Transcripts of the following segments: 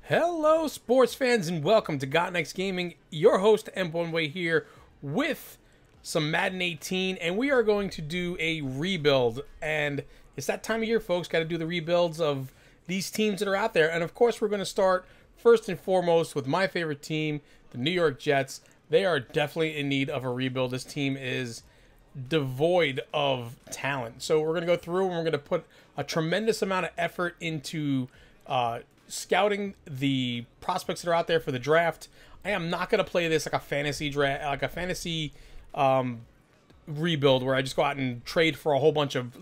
Hello, sports fans, and welcome to Got Next Gaming. Your host, M1Way here with some Madden 18, and we are going to do a rebuild. And it's that time of year, folks. Got to do the rebuilds of these teams that are out there. And of course, we're going to start first and foremost with my favorite team, the New York Jets. They are definitely in need of a rebuild. This team is devoid of talent. So we're going to go through and we're going to put a tremendous amount of effort into scouting the prospects that are out there for the draft. I am not going to play this like a fantasy draft, like a fantasy rebuild where I just go out and trade for a whole bunch of,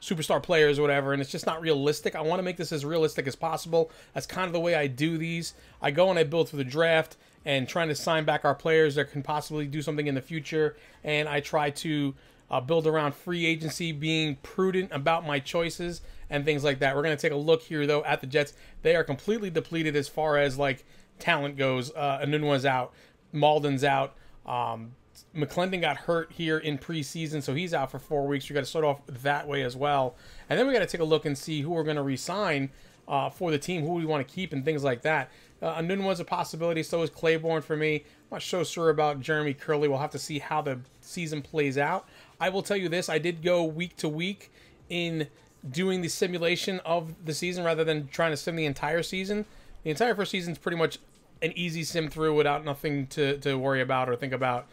superstar players or whatever, and it's just not realistic. I want to make this as realistic as possible. That's kind of the way I do these. I go and I build for the draft and trying to sign back our players that can possibly do something in the future, and I try to build around free agency, being prudent about my choices and things like that. We're going to take a look here, though, at the Jets. They are completely depleted as far as, talent goes. Anunwa's out. Malden's out. McClendon got hurt here in preseason, so he's out for 4 weeks. We got to start off that way as well. And then we got to take a look and see who we're going to re-sign for the team, who we want to keep, and things like that. Anunwa's a possibility, so is Claiborne for me. I'm not so sure about Jeremy Curley. We'll have to see how the season plays out. I will tell you this, I did go week to week in doing the simulation of the season rather than trying to sim the entire season. The entire first season is pretty much an easy sim through without nothing to worry about or think about.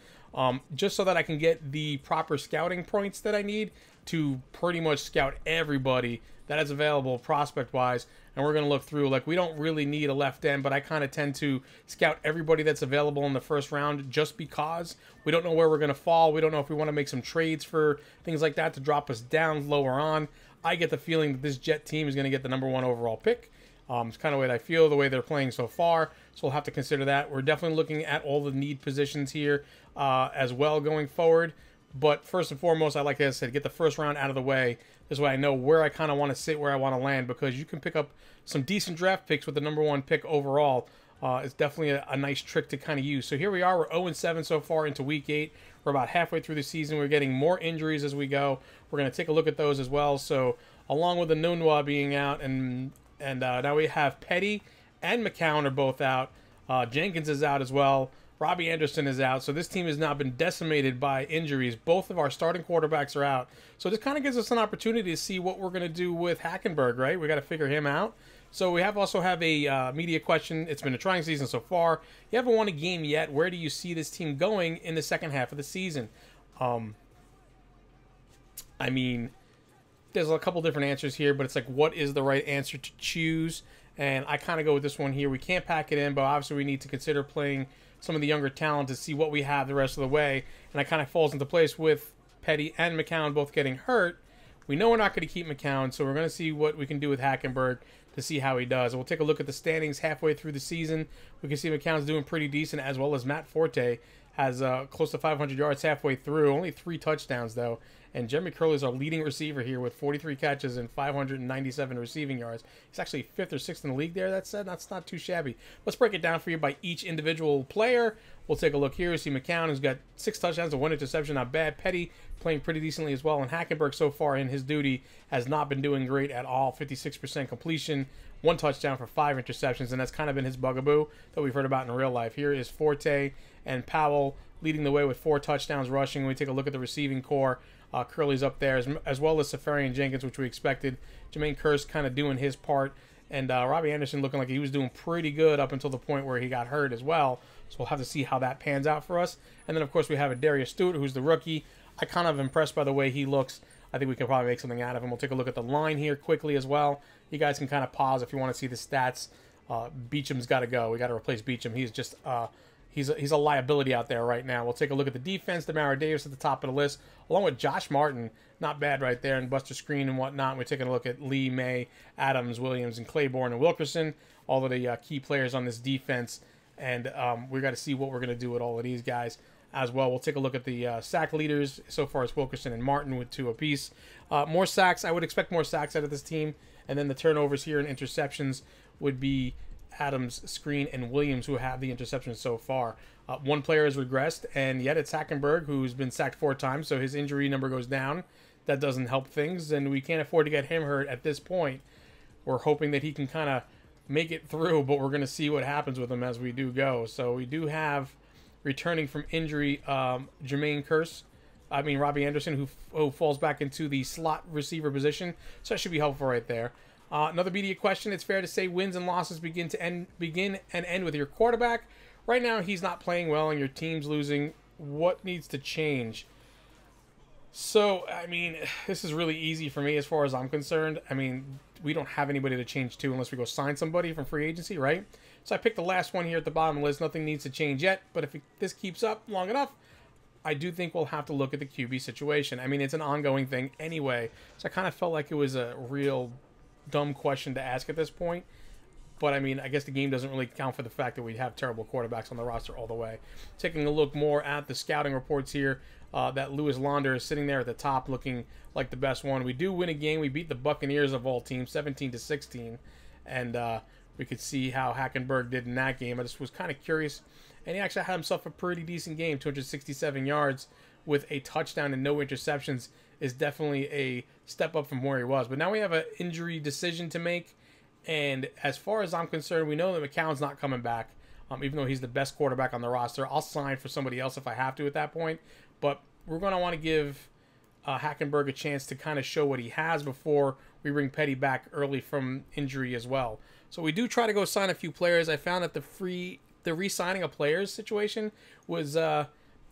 Just so that I can get the proper scouting points that I need to pretty much scout everybody that is available prospect-wise. And we're going to look through, we don't really need a left end, but I kind of tend to scout everybody that's available in the first round just because we don't know where we're going to fall. We don't know if we want to make some trades for things like that to drop us down lower on. I get the feeling that this Jet team is going to get the #1 overall pick. It's kind of the way I feel, the way they're playing so far. So we'll have to consider that. We're definitely looking at all the need positions here as well going forward. But first and foremost, like I said, get the first round out of the way. This way I know where I kind of want to sit, where I want to land, because you can pick up some decent draft picks with the #1 pick overall. It's definitely a nice trick to kind of use. So here we are. We're 0-7 so far into Week 8. We're about halfway through the season. We're getting more injuries as we go. We're going to take a look at those as well. So along with the Nunwa being out, and now we have Petty and McCown are both out. Jenkins is out as well. Robbie Anderson is out. So this team has now been decimated by injuries. Both of our starting quarterbacks are out. So this kind of gives us an opportunity to see what we're going to do with Hackenberg, right? We got to figure him out. So we also have a media question. It's been a trying season so far. You haven't won a game yet. Where do you see this team going in the second half of the season? I mean, there's a couple different answers here, but it's what is the right answer to choose? And I kind of go with this one here. We can't pack it in, but obviously we need to consider playing some of the younger talent to see what we have the rest of the way. And that kind of falls into place with Petty and McCown both getting hurt. We know we're not going to keep McCown, so we're going to see what we can do with Hackenberg to see how he does. And we'll take a look at the standings halfway through the season. We can see McCown's doing pretty decent, as well as Matt Forte has close to 500 yards halfway through. Only 3 touchdowns, though. And Jeremy Curley is our leading receiver here with 43 catches and 597 receiving yards. He's actually 5th or 6th in the league there. That said, that's not too shabby. Let's break it down for you by each individual player. We'll take a look here. See McCown has got 6 touchdowns and 1 interception. Not bad. Petty playing pretty decently as well. And Hackenberg so far in his duty has not been doing great at all. 56% completion, 1 touchdown for 5 interceptions. And that's kind of been his bugaboo that we've heard about in real life. Here is Forte and Powell leading the way with 4 touchdowns rushing. When we take a look at the receiving core, Curley's up there, as well as Safarian Jenkins, which we expected. Jermaine Kearse kind of doing his part. And Robbie Anderson looking like he was doing pretty good up until the point where he got hurt as well. So we'll have to see how that pans out for us. And then, of course, we have a Darius Stewart, who's the rookie. I kind of impressed by the way he looks. I think we can probably make something out of him. We'll take a look at the line here quickly as well. You guys can kind of pause if you want to see the stats. Beacham's got to go. We got to replace Beacham. He's just... He's a liability out there right now. We'll take a look at the defense. Demario Davis at the top of the list, along with Josh Martin. Not bad right there, and Buster Screen and whatnot. We're taking a look at Lee, May, Adams, Williams, and Claiborne and Wilkerson, all of the key players on this defense. And we got to see what we're going to do with all of these guys as well. We'll take a look at the sack leaders. So far, it's Wilkerson and Martin with 2 apiece. More sacks. I would expect more sacks out of this team. And then the turnovers here and interceptions would be Adams, Screen, and Williams, who have the interceptions so far. 1 player has regressed, and yet it's Hackenberg, who's been sacked 4 times, so his injury number goes down. That doesn't help things, and we can't afford to get him hurt at this point. We're hoping that he can kind of make it through, but we're going to see what happens with him as we do go. So we do have returning from injury Robbie Anderson, who falls back into the slot receiver position. So that should be helpful right there. Another media question. It's fair to say wins and losses begin and end with your quarterback. Right now, he's not playing well and your team's losing. What needs to change? So, I mean, this is really easy for me as far as I'm concerned. I mean, we don't have anybody to change to unless we go sign somebody from free agency, right? So I picked the last one here at the bottom of the list. Nothing needs to change yet, but if this keeps up long enough, I do think we'll have to look at the QB situation. I mean, it's an ongoing thing anyway, so I kind of felt like it was a real dumb question to ask at this point. But, I mean, I guess the game doesn't really count for the fact that we have terrible quarterbacks on the roster all the way. Taking a look more at the scouting reports here, that Louis Launder is sitting there at the top looking like the best one. We do win a game. We beat the Buccaneers of all teams, 17-16. And we could see how Hackenberg did in that game. I just was kind of curious. And he actually had himself a pretty decent game, 267 yards with a touchdown and no interceptions is definitely a step up from where he was. But now we have an injury decision to make. And as far as I'm concerned, we know that McCown's not coming back, even though he's the best quarterback on the roster. I'll sign for somebody else if I have to at that point. But we're going to want to give Hackenberg a chance to kind of show what he has before we bring Petty back early from injury as well. So we do try to go sign a few players. I found that the re-signing of players situation was, I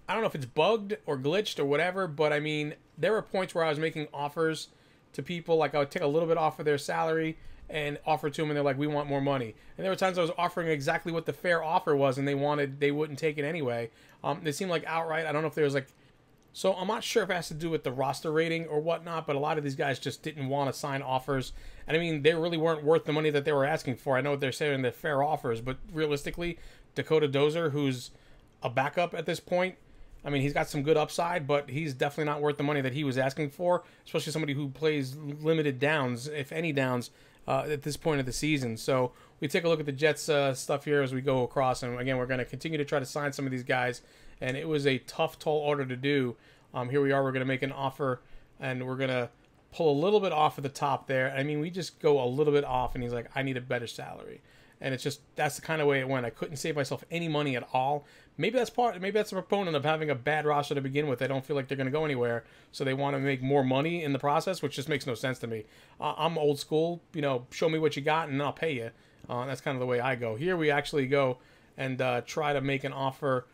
don't know if it's bugged or glitched or whatever, but I mean, there were points where I was making offers to people, like I would take a little bit off of their salary and offer to them, and they're like, we want more money. And there were times I was offering exactly what the fair offer was, and they wouldn't take it anyway. They seemed like outright. I don't know if there was like, so I'm not sure if it has to do with the roster rating or whatnot, but a lot of these guys just didn't want to sign offers. And I mean, they really weren't worth the money that they were asking for. I know what they're saying, they're fair offers, but realistically, Dakota Dozer, who's a backup at this point, I mean, he's got some good upside, but he's definitely not worth the money that he was asking for, especially somebody who plays limited downs, if any downs, at this point of the season. So we take a look at the Jets stuff here as we go across, and again, we're going to continue to try to sign some of these guys, and it was a tough, tall order to do. Here we are, we're going to make an offer, and we're going to pull a little bit off of the top there. I mean, we just go a little bit off, and he's like, I need a better salary. And it's just, that's the kind of way it went. I couldn't save myself any money at all. Maybe that's a proponent of having a bad roster to begin with. They don't feel like they're going to go anywhere, so they want to make more money in the process, which just makes no sense to me. I'm old school, show me what you got and I'll pay you. That's kind of the way I go. Here we actually go and try to make an offer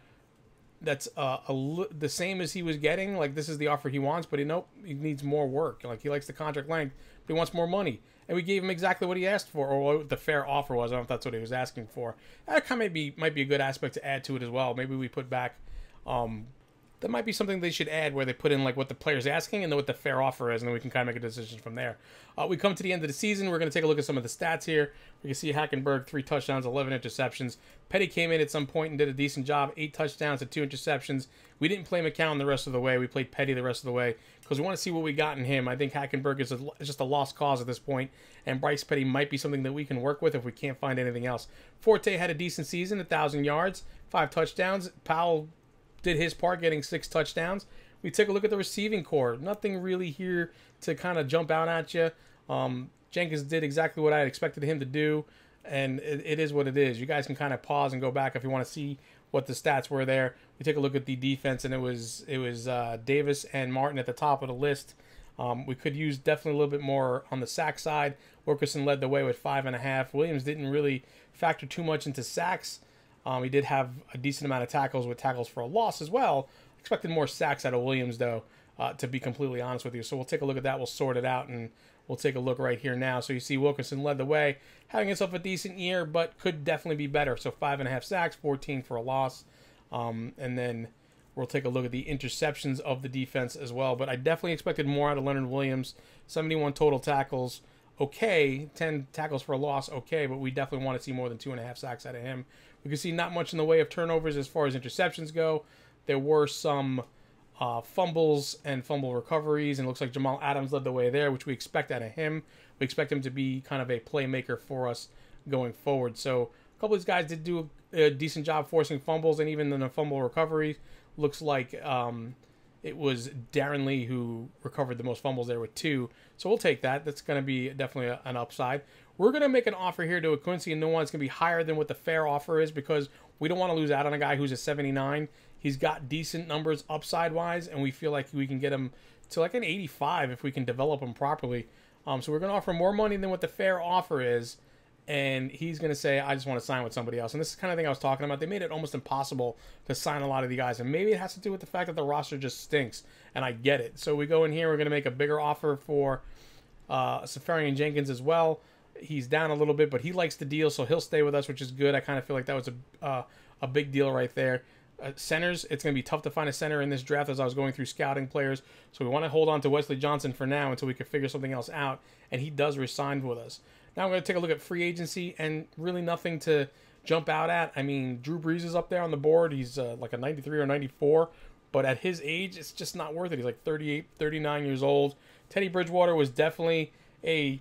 that's the same as he was getting. Like, this is the offer he wants, but he needs more work. Like, he likes the contract length, but he wants more money. And we gave him exactly what he asked for, or what the fair offer was. I don't know if that's what he was asking for. That kind of might be a good aspect to add to it as well. Maybe we put back, that might be something they should add, where they put in like what the player's asking and then what the fair offer is, and then we can kind of make a decision from there. We come to the end of the season. We're going to take a look at some of the stats here. We can see Hackenberg, 3 touchdowns, 11 interceptions. Petty came in at some point and did a decent job, 8 touchdowns and 2 interceptions. We didn't play McCown the rest of the way. We played Petty the rest of the way because we want to see what we got in him. I think Hackenberg is just a lost cause at this point, and Bryce Petty might be something that we can work with if we can't find anything else. Forte had a decent season, 1,000 yards, 5 touchdowns. Powell did his part, getting 6 touchdowns. We take a look at the receiving core. Nothing really here to kind of jump out at you. Jenkins did exactly what I had expected him to do, and it is what it is. You guys can kind of pause and go back if you want to see what the stats were there. We take a look at the defense, and it was Davis and Martin at the top of the list. We could use definitely a little bit more on the sack side. Wilkerson led the way with 5.5. Williams didn't really factor too much into sacks. He did have a decent amount of tackles with tackles for a loss as well. Expected more sacks out of Williams, though, to be completely honest with you. So we'll take a look at that. We'll sort it out, and we'll take a look right here now. So you see Wilkerson led the way, having himself a decent year, but could definitely be better. So 5.5 sacks, 14 for a loss. And then we'll take a look at the interceptions of the defense as well. But I definitely expected more out of Leonard Williams. 71 total tackles, okay. 10 tackles for a loss, okay. But we definitely want to see more than 2.5 sacks out of him. We can see not much in the way of turnovers as far as interceptions go. There were some fumbles and fumble recoveries, and it looks like Jamal Adams led the way there, which we expect out of him. We expect him to be kind of a playmaker for us going forward. So a couple of these guys did do a decent job forcing fumbles, and even in the fumble recovery, looks like it was Darren Lee who recovered the most fumbles there with 2. So we'll take that. That's going to be definitely an upside. We're going to make an offer here to a Quincy and no one's going to be higher than what the fair offer is because we don't want to lose out on a guy who's a 79. He's got decent numbers upside-wise, and we feel like we can get him to like an 85 if we can develop him properly. So we're going to offer more money than what the fair offer is, and he's going to say, I just want to sign with somebody else. And this is the kind of thing I was talking about. They made it almost impossible to sign a lot of the guys, and maybe it has to do with the fact that the roster just stinks, and I get it. So we go in here, we're going to make a bigger offer for Safarian Jenkins as well. He's down a little bit, but he likes the deal, so he'll stay with us, which is good. I kind of feel like that was a big deal right there. Centers, it's going to be tough to find a center in this draft as I was going through scouting players. So we want to hold on to Wesley Johnson for now until we can figure something else out. And he does resign with us. Now I'm going to take a look at free agency and really nothing to jump out at. I mean, Drew Brees is up there on the board. He's like a 93 or 94. But at his age, it's just not worth it. He's like 38, 39 years old. Teddy Bridgewater was definitely a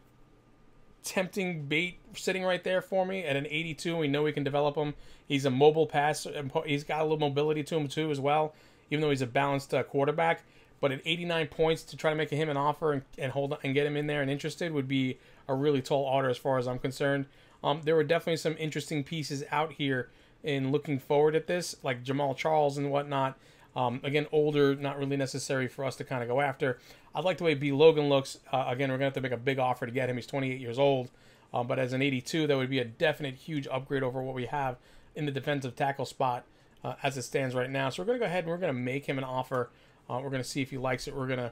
tempting bait sitting right there for me at an 82. We know we can develop him. He's a mobile passer. He's got a little mobility to him too as well, even though he's a balanced quarterback. But at 89 points, to try to make him an offer and hold and get him in there and interested would be a really tall order as far as I'm concerned. There were definitely some interesting pieces out here in looking forward at this, like Jamal Charles and whatnot. Again, older, not really necessary for us to kind of go after. I like the way B. Logan looks. Again, we're going to have to make a big offer to get him. He's 28 years old. But as an 82, that would be a definite huge upgrade over what we have in the defensive tackle spot as it stands right now. So we're going to go ahead and we're going to make him an offer. We're going to see if he likes it. We're going to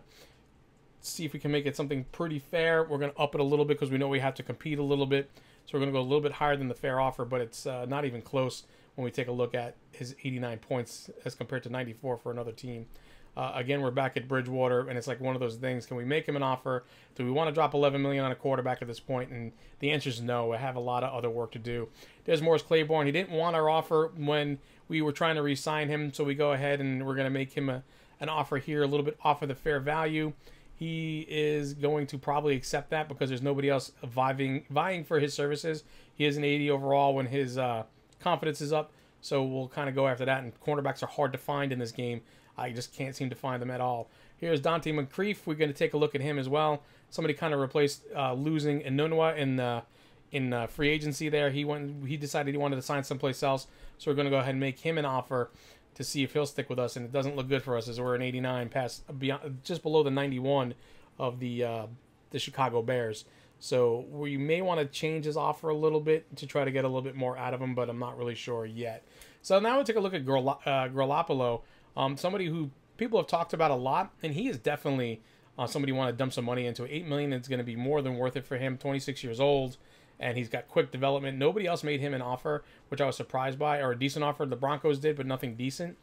see if we can make it something pretty fair. We're going to up it a little bit because we know we have to compete a little bit. So we're going to go a little bit higher than the fair offer, but it's not even close when we take a look at his 89 points as compared to 94 for another team. Again, we're back at Bridgewater, and it's like one of those things. Can we make him an offer? Do we want to drop $11 million on a quarterback at this point? And the answer is no. I have a lot of other work to do. There's Morris Claiborne. He didn't want our offer when we were trying to re-sign him, so we go ahead and we're going to make him an offer here, a little bit off of the fair value. He is going to probably accept that because there's nobody else vying for his services. He is an 80 overall when his confidence is up, so we'll kind of go after that. And cornerbacks are hard to find in this game. I just can't seem to find them at all. Here's Dante Moncrief. We're going to take a look at him as well. Somebody kind of replaced losing Enunwa in free agency there. He decided he wanted to sign someplace else, so we're going to go ahead and make him an offer to see if he'll stick with us. And it doesn't look good for us as we're an 89 just below the 91 of the Chicago Bears. So we may want to change his offer a little bit to try to get a little bit more out of him, but I'm not really sure yet. So now we'll take a look at Garoppolo. Somebody who people have talked about a lot, and he is definitely somebody you want to dump some money into. $8 million is going to be more than worth it for him. 26 years old, and he's got quick development. Nobody else made him an offer, which I was surprised by, or a decent offer. The Broncos did, but nothing decent.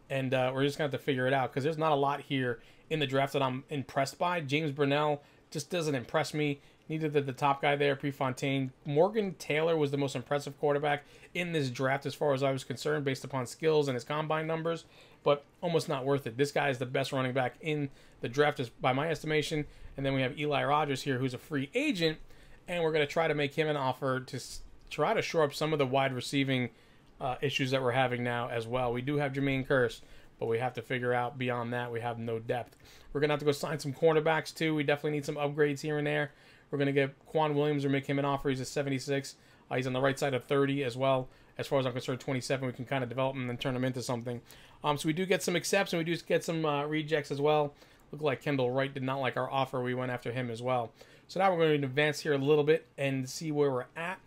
And we're just going to have to figure it out because there's not a lot here in the draft that I'm impressed by. James Burnell just doesn't impress me. Neither did the top guy there, Prefontaine. Morgan Taylor was the most impressive quarterback in this draft as far as I was concerned based upon skills and his combine numbers, but almost not worth it. This guy is the best running back in the draft by my estimation. And then we have Eli Rogers here, who's a free agent, and we're going to try to make him an offer to try to shore up some of the wide receiving issues that we're having now as well. We do have Jermaine Kearse, but we have to figure out beyond that we have no depth. We're going to have to go sign some cornerbacks too. We definitely need some upgrades here and there. We're going to get Quan Williams or make him an offer. He's a 76. He's on the right side of 30 as well. As far as I'm concerned, 27, we can kind of develop him and then turn him into something. So we do get some accepts and we do get some rejects as well. Look like Kendall Wright did not like our offer. We went after him as well. So now we're going to advance here a little bit and see where we're at.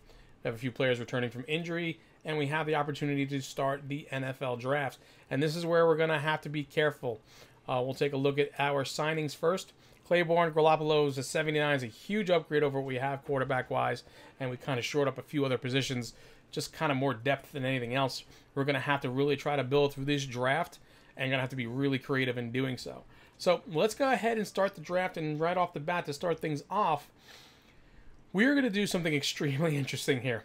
We have a few players returning from injury, and we have the opportunity to start the NFL draft. And this is where we're going to have to be careful. We'll take a look at our signings first. Claiborne, Garoppolo is a 79, is a huge upgrade over what we have quarterback-wise, and we kind of shored up a few other positions, just kind of more depth than anything else. We're going to have to really try to build through this draft, and going to have to be really creative in doing so. So let's go ahead and start the draft, and right off the bat, to start things off, we're going to do something extremely interesting here.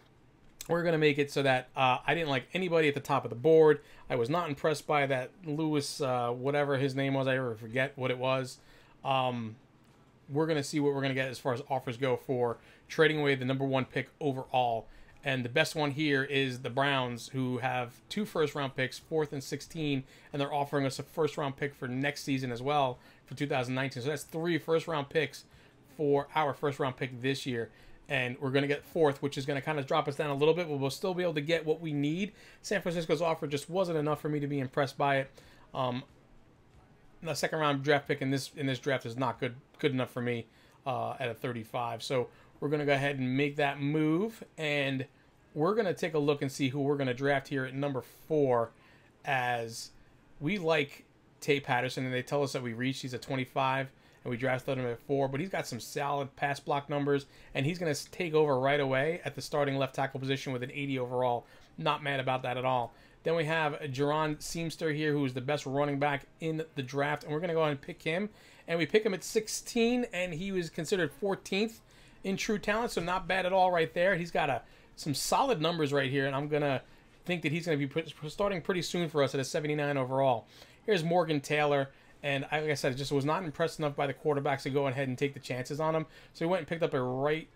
We're going to make it so that I didn't like anybody at the top of the board. I was not impressed by that Lewis, whatever his name was. I ever forget what it was. We're going to see what we're going to get as far as offers go for trading away the #1 pick overall. And the best one here is the Browns, who have 2 first-round picks, 4th and 16, and they're offering us a first-round pick for next season as well for 2019. So that's 3 first-round picks for our first-round pick this year. and we're going to get 4th, which is going to kind of drop us down a little bit, but we'll still be able to get what we need. San Francisco's offer just wasn't enough for me to be impressed by it. The second round draft pick in this draft is not good enough for me at a 35. So we're going to go ahead and make that move, and we're going to take a look and see who we're going to draft here at number 4, as we like Tay Patterson, and they tell us that we reached. He's a 25, and we drafted him at 4, but he's got some solid pass block numbers, and he's going to take over right away at the starting left tackle position with an 80 overall. Not mad about that at all. Then we have Jerron Seamster here, who is the best running back in the draft, and we're going to go ahead and pick him. And we pick him at 16, and he was considered 14th in true talent, so not bad at all right there. He's got some solid numbers right here, and I'm going to think that he's going to be starting pretty soon for us at a 79 overall. Here's Morgan Taylor, and like I said, just was not impressed enough by the quarterbacks to go ahead and take the chances on him. So we went and picked up a right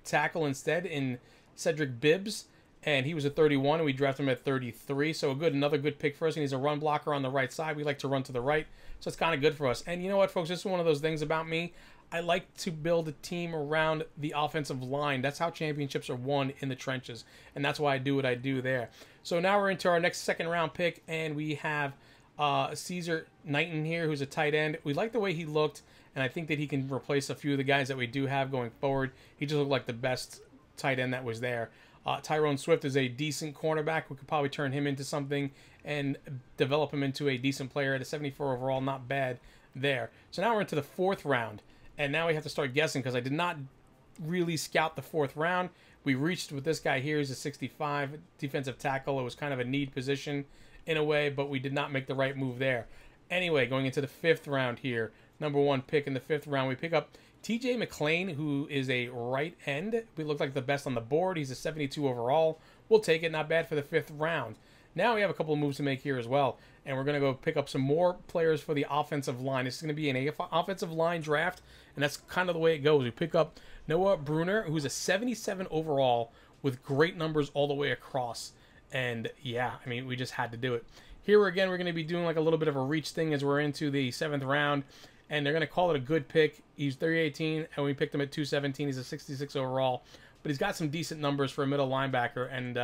tackle instead in Cedric Bibbs, and he was at 31, and we drafted him at 33. So another good pick for us, and he's a run blocker on the right side. We like to run to the right, so it's kind of good for us. And you know what, folks? This is one of those things about me. I like to build a team around the offensive line. That's how championships are won, in the trenches, and that's why I do what I do there. So now we're into our next second-round pick, and we have Caesar Knighton here, who's a tight end. We like the way he looked, and I think that he can replace a few of the guys that we do have going forward. He just looked like the best tight end that was there. Tyrone Swift is a decent cornerback. We could probably turn him into something and develop him into a decent player at a 74 overall. Not bad there. So now we're into the 4th round, and now we have to start guessing because I did not really scout the 4th round. We reached with this guy here. He's a 65 defensive tackle. It was kind of a need position in a way, but we did not make the right move there. Anyway, going into the 5th round here, number 1 pick in the 5th round, we pick up TJ McClain, who is a right end. We look like the best on the board. He's a 72 overall. We'll take it. Not bad for the 5th round. Now we have a couple of moves to make here as well, and we're going to go pick up some more players for the offensive line. This is going to be an offensive line draft, and that's kind of the way it goes. We pick up Noah Bruner, who's a 77 overall with great numbers all the way across. And yeah, I mean, we just had to do it. Here again, we're going to be doing like a little bit of a reach thing as we're into the 7th round, and they're going to call it a good pick. He's 318, and we picked him at 217. He's a 66 overall, but he's got some decent numbers for a middle linebacker, and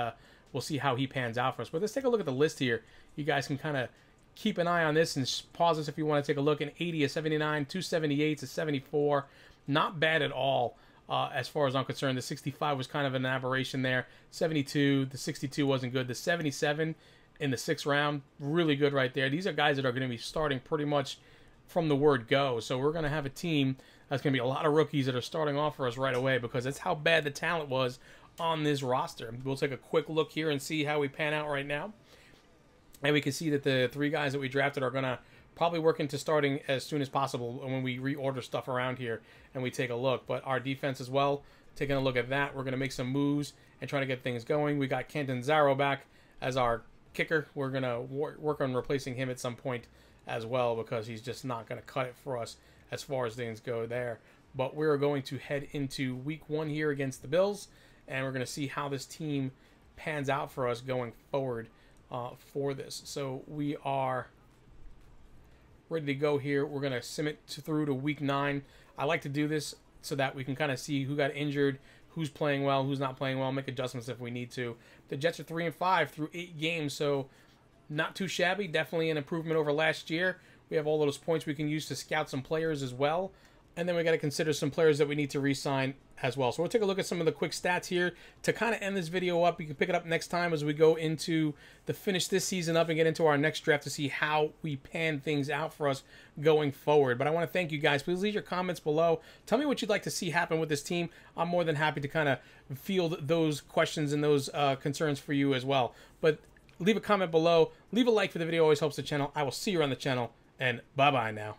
we'll see how he pans out for us. But let's take a look at the list here. You guys can kind of keep an eye on this and pause this if you want to take a look. An 80, a 79, 278, a 74. Not bad at all. As far as I'm concerned, the 65 was kind of an aberration there. 72, the 62 wasn't good. The 77 in the 6th round, really good right there. These are guys that are going to be starting pretty much from the word go. So we're going to have a team that's going to be a lot of rookies that are starting off for us right away, because that's how bad the talent was on this roster. We'll take a quick look here and see how we pan out right now. And we can see that the 3 guys that we drafted are going to probably work into starting as soon as possible when we reorder stuff around here and we take a look. But our defense as well, taking a look at that, we're going to make some moves and try to get things going. We got Kenton Zaro back as our kicker. We're going to work on replacing him at some point as well, because he's just not going to cut it for us as far as things go there. But we're going to head into week 1 here against the Bills, and we're going to see how this team pans out for us going forward for this. So we are ready to go here. We're going to sim it through to week 9. I like to do this so that we can kind of see who got injured, who's playing well, who's not playing well, make adjustments if we need to. The Jets are 3-5 through 8 games, so not too shabby. Definitely an improvement over last year. We have all those points we can use to scout some players as well. And then we got to consider some players that we need to re-sign as well. So we'll take a look at some of the quick stats here to kind of end this video up. You can pick it up next time as we go into the finish this season up and get into our next draft to see how we pan things out for us going forward. But I want to thank you guys. Please leave your comments below. Tell me what you'd like to see happen with this team. I'm more than happy to kind of field those questions and those concerns for you as well. But leave a comment below. Leave a like for the video. Always helps the channel. I will see you on the channel. And bye-bye now.